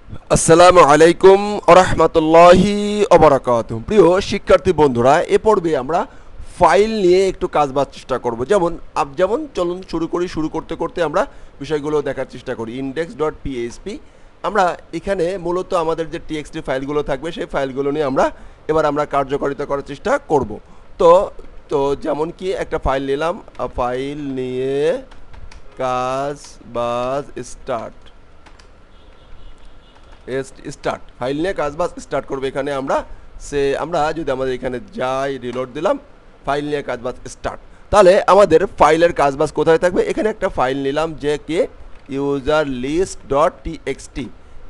আসসালামু আলাইকুম ওরহমতুল্লাহি ওবারাকাতুহ। প্রিয় শিক্ষার্থী বন্ধুরা, এ পর্বে আমরা ফাইল নিয়ে একটু কাজ বাজ চেষ্টা করব। যেমন চলুন শুরু করতে করতে আমরা বিষয়গুলো দেখার চেষ্টা করি। index.php আমরা এখানে মূলত আমাদের যে টিএক্সটি ফাইলগুলো থাকবে সেই ফাইলগুলো নিয়ে আমরা কার্যকারিতা করার চেষ্টা করব। তো তো যেমন কি একটা ফাইল নিলাম, ফাইল নিয়ে কাজ বাজ স্টার্ট ফাইল নিয়ে কাজবাজ স্টার্ট করবে। এখানে আমরা যদি আমাদের এখানে যাই, রিলোড দিলাম, ফাইল নিয়ে কাজবাজ স্টার্ট, তাহলে আমাদের ফাইলের কাজবাজ কোথায় থাকবে? এখানে একটা ফাইল নিলাম যে কে ইউজার লিস্ট ডট টিএক্সটি।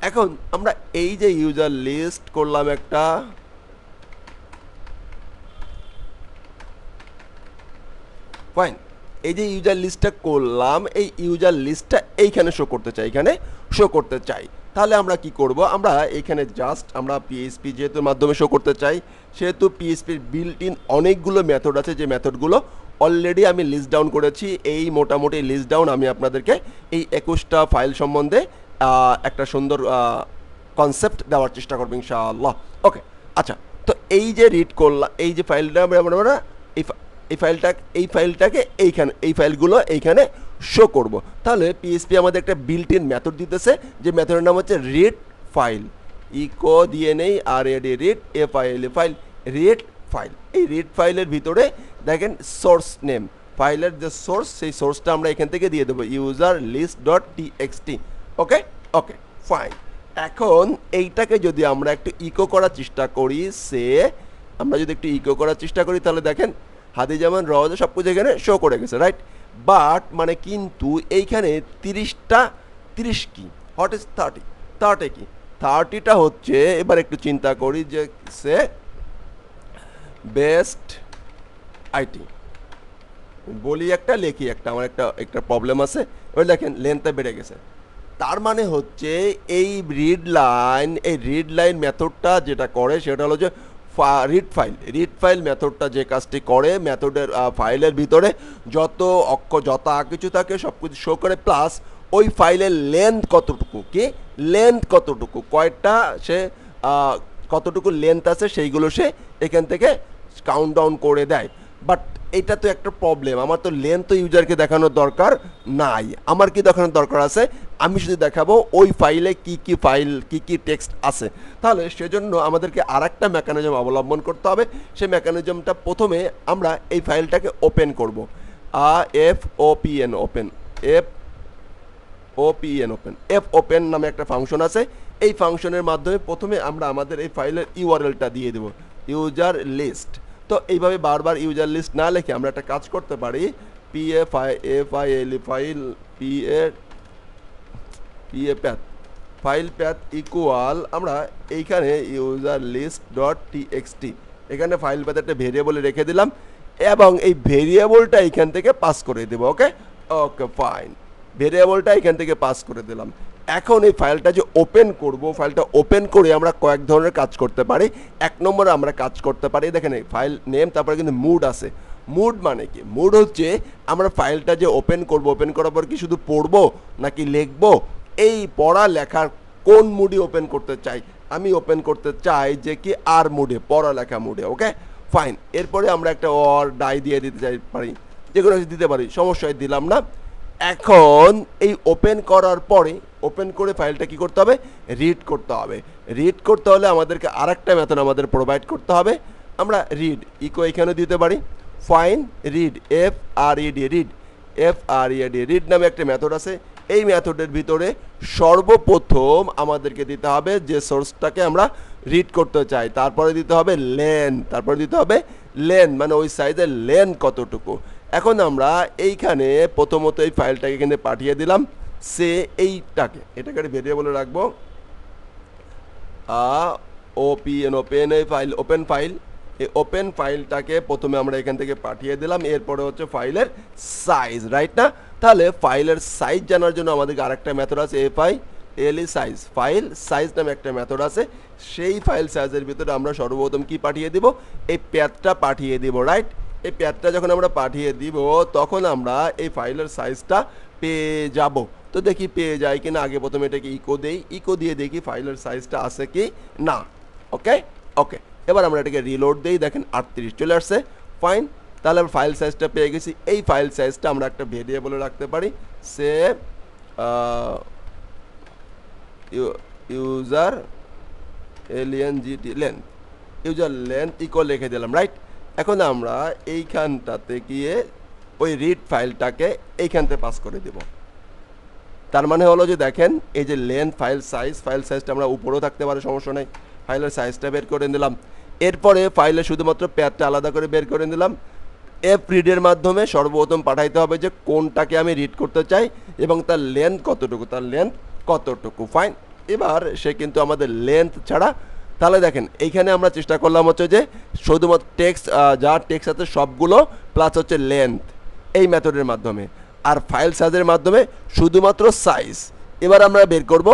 এখন আমরা এই যে ইউজার লিস্ট করলাম একটা, ফাইন, এই যে ইউজার লিস্টটা করলাম, এই ইউজার লিস্টটা এইখানে শো করতে চাই। তাহলে আমরা কি করব? আমরা এখানে আমরা পিএইচপি যেহেতু মাধ্যমে শো করতে চাই, সেহেতু পিএইচপির বিল্ট ইন অনেকগুলো মেথড আছে, যে মেথডগুলো অলরেডি আমি লিস্ট ডাউন করেছি। এই মোটামুটি লিস্ট ডাউন আমি আপনাদেরকে এই 21টা ফাইল সম্বন্ধে একটা সুন্দর কনসেপ্ট দেওয়ার চেষ্টা করবো ইনশাআল্লাহ। ওকে, আচ্ছা, তো এই যে রিড করলাম, এই যে ফাইলটা আমরা এই ফাইলটাকে এই ফাইলগুলো এইখানে শো করব। তাহলে পিএইচপি আমাদের একটা বিল্ট ইন মেথড দিতেছে, যে মেথডের নাম হচ্ছে রিড ফাইল। ইকো দিয়ে নেই, আর এডি রিড ফাইল রিড ফাইল। এই রিড ফাইলের ভিতরে দেখেন সোর্স নেম, ফাইলের যে সোর্স, সেই সোর্সটা আমরা এখান থেকে দিয়ে দেবো ইউজার লিস্ট ডট টিএক্সটি। ওকে ওকে ফাইন। এখন এইটাকে যদি আমরা একটু ইকো করার চেষ্টা করি, তাহলে দেখেন হাদি জামান রওয়াজা সব কিছু এখানে শো করে গেছে, রাইট? বাট মানে কিন্তু এইখানে 30 কি, হোয়াট ইজ 30 কি? 30টা হচ্ছে, এবার একটু চিন্তা করি যে সে বেস্ট আইটি বলি একটা, লেখি একটা, আমার একটা প্রবলেম আছে। এবার দেখেন লেন্থটা বেড়ে গেছে। তার মানে হচ্ছে এই রিড লাইন মেথডটা যেটা করে সেটা হলো যে রিড ফাইল মেথডটা যে কাজটি করে, মেথডের ফাইলের ভিতরে যত কিছু থাকে সব কিছু শো করে, প্লাস ওই ফাইলের লেন্থ কতটুকু কয়টা সে কতটুকু লেন্থ আছে সেইগুলো সে এখান থেকে কাউন্ট ডাউন করে দেয়। বাট এটা তো একটা প্রবলেম, আমার তো লেন্থ তো ইউজারকে দেখানোর দরকার নাই। আমার কি দেখানোর দরকার আছে? আমি শুধু দেখাবো ওই ফাইলে কি টেক্সট আছে। তাহলে সেজন্য আমাদেরকে আর একটা মেকানিজম অবলম্বন করতে হবে। সেই মেকানিজমটা, প্রথমে আমরা এই ফাইলটাকে ওপেন করবো। এফ ওপেন নামে একটা ফাংশন আছে। এই ফাংশনের মাধ্যমে প্রথমে আমরা আমাদের এই ফাইলের ইউআরএলটা দিয়ে দেবো, ইউজার লিস্ট। তো এইভাবে বারবার ইউজার লিস্ট না লিখে আমরা একটা কাজ করতে পারি, ফাইল প্যাথ ইকুয়াল, আমরা এইখানে ইউজার লিস্ট ডট টিএক্সটি, এখানে ফাইল প্যাথ একটা ভেরিয়েবলে রেখে দিলাম, এবং এই ভেরিয়েবলটা এইখান থেকে পাস করে দেবো। ওকে ওকে ফাইন, ভেরিয়েবলটা এখান থেকে পাস করে দিলাম। এখন এই ফাইলটা যে ওপেন করব, ফাইলটা ওপেন করে আমরা কয়েক ধরনের কাজ করতে পারি। এক নম্বরে আমরা কাজ করতে পারি, দেখেন ফাইল নেম, তারপরে কিন্তু মুড আছে। মুড মানে কি? মুড হচ্ছে আমরা ফাইলটা যে ওপেন করব, ওপেন করার পর কি শুধু পড়বো নাকি লিখবো, এই পড়া লেখার কোন মুডে ওপেন করতে চাই? আমি ওপেন করতে চাই যে কি আর মুডে, পড়ালেখা মুডে। Okay fine. এরপরে আমরা একটা অর ডাই দিয়ে দিতে পারি, যে কোনো দিতে পারি, সমস্যায় দিলাম না। এখন এই ওপেন করার পরে, ওপেন করে ফাইলটা কি করতে হবে? রিড করতে হলে আমাদেরকে আর একটা মেথড আমাদের প্রোভাইড করতে হবে। আমরা রিড ইকো এখানে দিতে পারি, ফাইন রিড রিড নামে একটা মেথড আছে। এই মেথডের ভিতরে সর্বপ্রথম আমাদেরকে দিতে হবে যে সোর্সটাকে আমরা রিড করতে চাই, তারপরে দিতে হবে লেন, মানে ওই সাইজের লেন কতটুকু। এখন আমরা এইখানে প্রথমত এই ফাইলটাকে এখানে পাঠিয়ে দিলাম, এটাকে ভেরিয়েবলে রাখবো, এই ওপেন ফাইলটাকে প্রথমে আমরা এখান থেকে পাঠিয়ে দিলাম। এরপরে হচ্ছে ফাইলের সাইজ, রাইট না? তাহলে ফাইলের সাইজ জানার জন্য আমাদেরকে আরেকটা মেথড আছে, ফাইল সাইজ নামে একটা মেথড আছে। সেই ফাইল সাইজের ভিতরে আমরা সর্বপ্রথম কি পাঠিয়ে দিব? এই প্যাথটা পাঠিয়ে দিব, রাইট? এই প্যাথটা যখন আমরা পাঠিয়ে দিব, তখন আমরা এই ফাইলের সাইজটা পেয়ে যাব। তো দেখি পেয়ে যায় কিনা। আগে প্রথমে এটাকে ইকো দেই, ইকো দিয়ে দেখি ফাইলের সাইজটা আছে কি না। ওকে ওকে, এবার আমরা এটাকে রিলোড দেই, দেখেন 38 চলে আসছে। ফাইন, তাহলে আমরা ফাইল সাইজটা পেয়ে গেছি। এই ফাইল সাইজটা আমরা একটা ভেরিয়েবলে রাখতে পারি, say user length, user length echo লিখে দিলাম, রাইট। এখন আমরা এইখানটাতে গিয়ে ওই রিড ফাইলটাকে এইখানতে পাস করে দেব। তার মানে হলো যে দেখেন এই যে লেন্থ ফাইল সাইজটা আমরা উপরেও থাকতে পারে, সমস্যা নেই। ফাইলের সাইজটা বের করে দিলাম। এরপরে ফাইলে শুধুমাত্র প্যাথটা আলাদা করে বের করে দিলাম। এফ রিডের মাধ্যমে সর্বপ্রথম পাঠাইতে হবে যে কোনটাকে আমি রিড করতে চাই এবং তার লেন্থ কতটুকু, ফাইন। এবার সে কিন্তু আমাদের লেন্থ ছাড়া, তাহলে দেখেন এইখানে আমরা চেষ্টা করলাম হচ্ছে যে শুধুমাত্র টেক্সট, যা টেক্সট আছে সবগুলো প্লাস হচ্ছে লেন্থ এই মেথডের মাধ্যমে, আর ফাইল সাইজের মাধ্যমে শুধুমাত্র সাইজ। এবার আমরা বের করব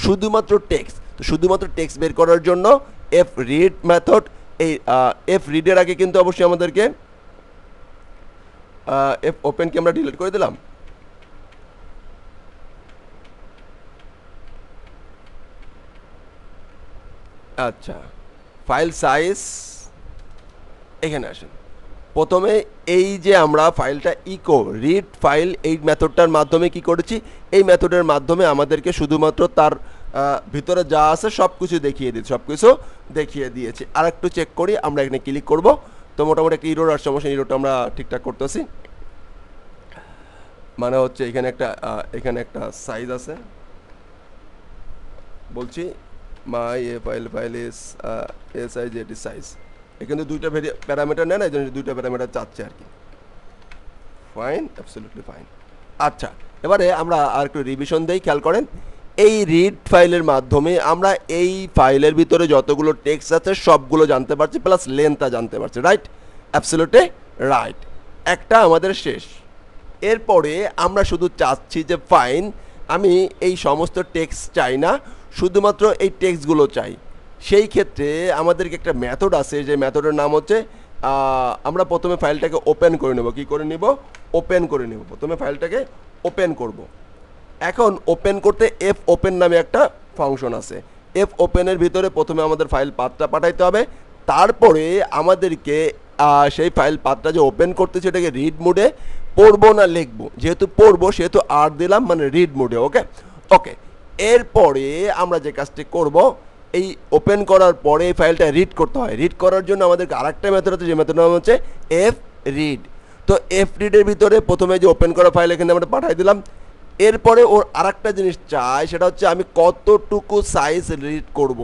শুধুমাত্র টেক্সট। তো শুধুমাত্র টেক্সট বের করার জন্য এফ রিড মেথড, এই এফ রিডের আগে কিন্তু অবশ্যই আমাদেরকে এফ ওপেনকে আমরা ডিলিট করে দিলাম। আচ্ছা, ফাইল সাইজ এখানে আসেন। প্রথমে এই যে আমরা ফাইলটা ইকো রিড ফাইল এই মেথডটার মাধ্যমে কি করেছি, এই মেথডের মাধ্যমে আমাদেরকে শুধুমাত্র তার ভিতরে যা আছে সব কিছু দেখিয়ে দিয়েছি। আর একটু চেক করি, আমরা এখানে ক্লিক করব। তো মোটামুটি একটা ইরোর আর সমস্যা, ইরোটা আমরা ঠিকঠাক করতেছি। মানে হচ্ছে এখানে একটা সাইজ আছে, বলছি মাই এ ফাইল ইজ সাইজ। এখানে দুইটা প্যারামিটার নেয় না, এই জন্য দুইটা প্যারামিটার চাচ্ছে আর কি। Fine, absolutely fine. আচ্ছা, এবারে আমরা আর একটু রিভিশন দেই, খেয়াল করেন। এই রিড ফাইলের মাধ্যমে আমরা এই ফাইলের ভিতরে যতগুলো টেক্সট আছে সবগুলো জানতে পারছি, প্লাস লেন্থটা জানতে পারছি, রাইট? Absolutely right. একটা আমাদের শেষ। এরপরে আমরা শুধু চাচ্ছি যে ফাইন, আমি এই সমস্ত টেক্সট চাই না, শুধুমাত্র এই টেক্সটগুলো চাই। সেই ক্ষেত্রে আমাদেরকে একটা মেথড আছে, যে মেথডের নাম হচ্ছে, আমরা প্রথমে ফাইলটাকে ওপেন করে নেব। কি করে নিব? ওপেন করে নেব। প্রথমে ফাইলটাকে ওপেন করব। এখন ওপেন করতে এফ ওপেন নামে একটা ফাংশন আছে। এফ ওপেনের ভিতরে প্রথমে আমাদের ফাইল পাথটা পাঠাইতে হবে। তারপরে আমাদেরকে সেই ফাইল পাথটা যে ওপেন করতেছে এটাকে রিড মোডে পড়বো না লিখবো, যেহেতু পড়বো সেহেতু আর দিলাম, মানে রিড মোডে। ওকে ওকে, এরপরে আমরা যে কাজটি করব, এই ওপেন করার পরে এই ফাইলটা রিড করতে হয়। রিড করার জন্য আমাদেরকে আরেকটা মেথড আছে, যে মেথডের নাম হচ্ছে এফ রিড। তো এফ রিডের ভিতরে প্রথমে যে ওপেন করা ফাইল এখানে আমরা পাঠাই দিলাম। এরপরে ওর আরেকটা জিনিস চাই, সেটা হচ্ছে আমি কতটুকু সাইজ রিড করব।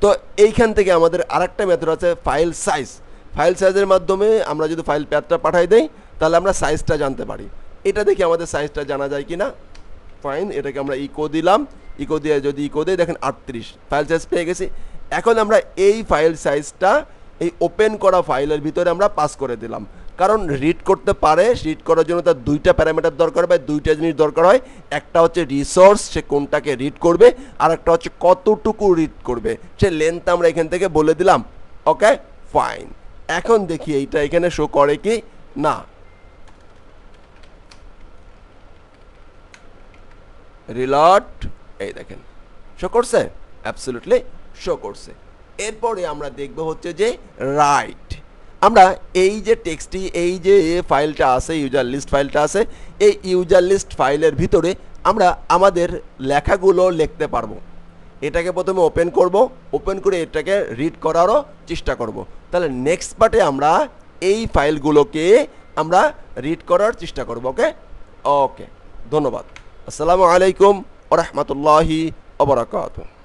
তো এইখান থেকে আমাদের আরেকটা মেথড আছে ফাইল সাইজ। ফাইল সাইজের মাধ্যমে আমরা যদি ফাইল প্যাথটা পাঠাই দেই, তাহলে আমরা সাইজটা জানতে পারি। এটা দেখি আমাদের সাইজটা জানা যায় কি না। ফাইন, এটাকে আমরা ইকো দিলাম। ইকো দিয়ে যদি ইকো দিই, দেখেন 38 ফাইল সাইজ পেয়ে গেছি। এখন আমরা এই ফাইল সাইজটা এই ওপেন করা ফাইলের ভিতরে আমরা পাস করে দিলাম, কারণ রিড করতে পারে। রিড করার জন্য তার দুইটা প্যারামিটার দরকার হয়, দুইটা জিনিস দরকার হয়। একটা হচ্ছে রিসোর্স, সে কোনটাকে রিড করবে, আর একটা হচ্ছে কতটুকু রিড করবে, সে লেন্থ আমরা এখান থেকে বলে দিলাম। ওকে ফাইন, এখন দেখি এইটা এখানে শো করে কি না। রিলোড, এই দেখেন শো করছে, অ্যাবসলিউটলি শো করছে। এরপরে আমরা দেখব হচ্ছে যে রাইট। আমরা এই যে টেক্সটটি, এই যে ফাইলটা আছে, ইউজার লিস্ট ফাইলটা আছে, এই ইউজার লিস্ট ফাইলের ভিতরে আমরা আমাদের লেখাগুলো লিখতে পারবো। এটাকে প্রথমে ওপেন করব, ওপেন করে এটাকে রিড করারও চেষ্টা করব। তাহলে নেক্সট পার্টে আমরা এই ফাইলগুলোকে আমরা রিড করার চেষ্টা করব। ওকে ওকে, ধন্যবাদ। আসসালামু আলাইকুম ওয়া রাহমাতুল্লাহি ওয়া বারাকাতুহু।